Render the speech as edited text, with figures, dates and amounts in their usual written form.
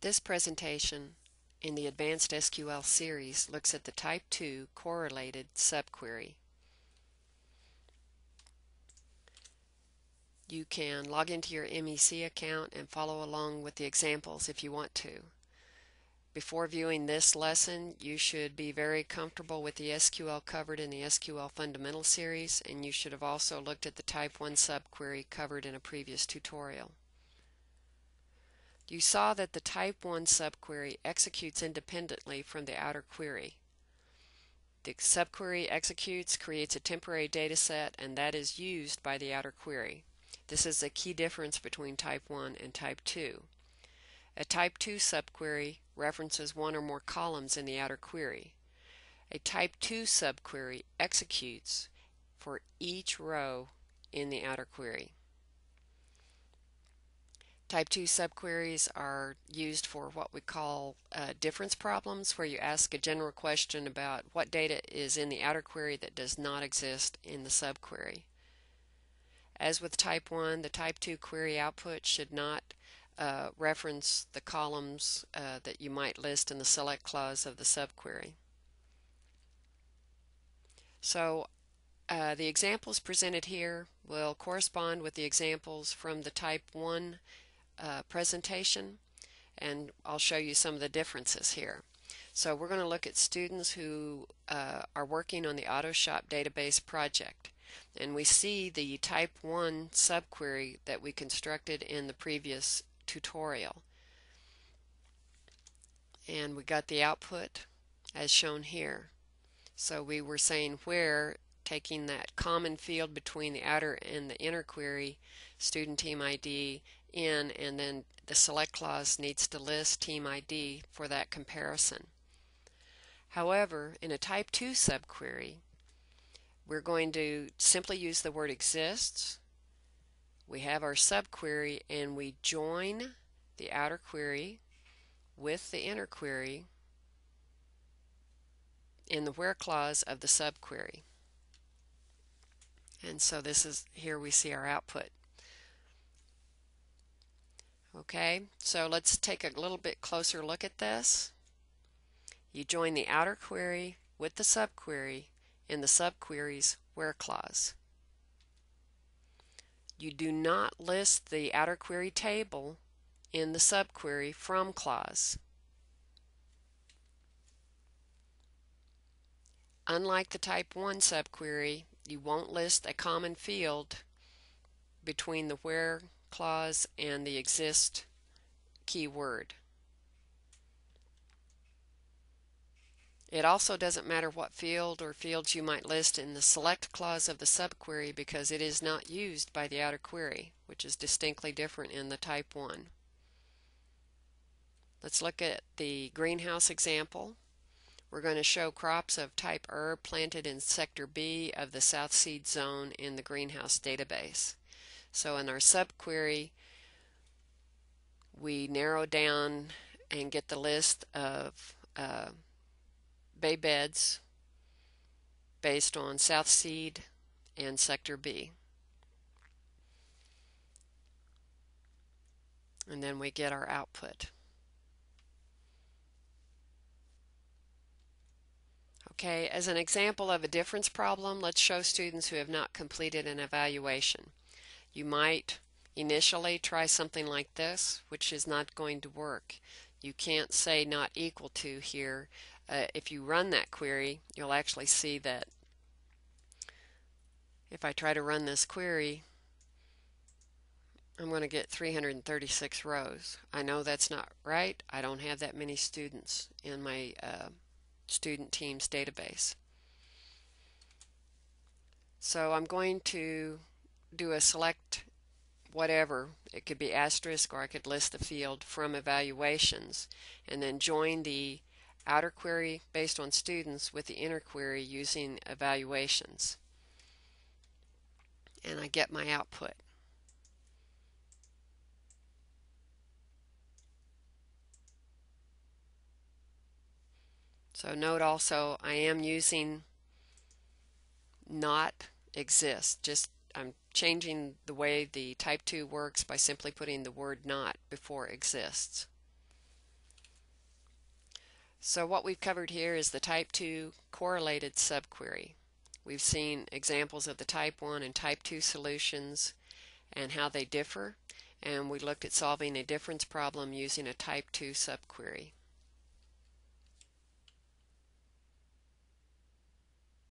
This presentation in the Advanced SQL series looks at the Type 2 correlated subquery. You can log into your MEC account and follow along with the examples if you want to. Before viewing this lesson, you should be very comfortable with the SQL covered in the SQL Fundamental series, and you should have also looked at the Type 1 subquery covered in a previous tutorial. You saw that the Type 1 subquery executes independently from the outer query. The subquery executes, creates a temporary data set, and that is used by the outer query. This is a key difference between Type 1 and Type 2. A Type 2 subquery references one or more columns in the outer query. A Type 2 subquery executes for each row in the outer query. Type 2 subqueries are used for what we call difference problems, where you ask a general question about what data is in the outer query that does not exist in the subquery. As with Type 1, the Type 2 query output should not reference the columns that you might list in the select clause of the subquery. So the examples presented here will correspond with the examples from the Type 1 presentation, and I'll show you some of the differences here. So we're going to look at students who are working on the AutoShop database project, and we see the Type 1 subquery that we constructed in the previous tutorial, and we got the output as shown here. So we were saying where, taking that common field between the outer and the inner query, student team ID in, and then the select clause needs to list team ID for that comparison. However, in a Type 2 subquery, we're going to simply use the word exists. We have our subquery and we join the outer query with the inner query in the where clause of the subquery. And so this is, here we see our output. Okay, so let's take a little bit closer look at this. You join the outer query with the subquery in the subquery's where clause. You do not list the outer query table in the subquery from clause. Unlike the Type 1 subquery, you won't list a common field between the where clause and the exist keyword. It also doesn't matter what field or fields you might list in the select clause of the subquery, because it is not used by the outer query, which is distinctly different in the Type 1. Let's look at the greenhouse example. We're going to show crops of type herb planted in sector B of the South Seed Zone in the greenhouse database. So in our subquery, we narrow down and get the list of bay beds based on South Seed and sector B. And then we get our output. Okay, as an example of a difference problem, let's show students who have not completed an evaluation. You might initially try something like this, which is not going to work. You can't say not equal to here. If you run that query, you'll actually see that if I try to run this query, I'm going to get 336 rows. I know that's not right. I don't have that many students in my student team's database. So I'm going to do a select whatever. It could be asterisk, or I could list the field from evaluations, and then join the outer query based on students with the inner query using evaluations. And I get my output. So note also, I am using not exist. I'm changing the way the Type 2 works by simply putting the word not before exists. So what we've covered here is the type 2 correlated subquery. We've seen examples of the type 1 and type 2 solutions and how they differ, and we looked at solving a difference problem using a type 2 subquery.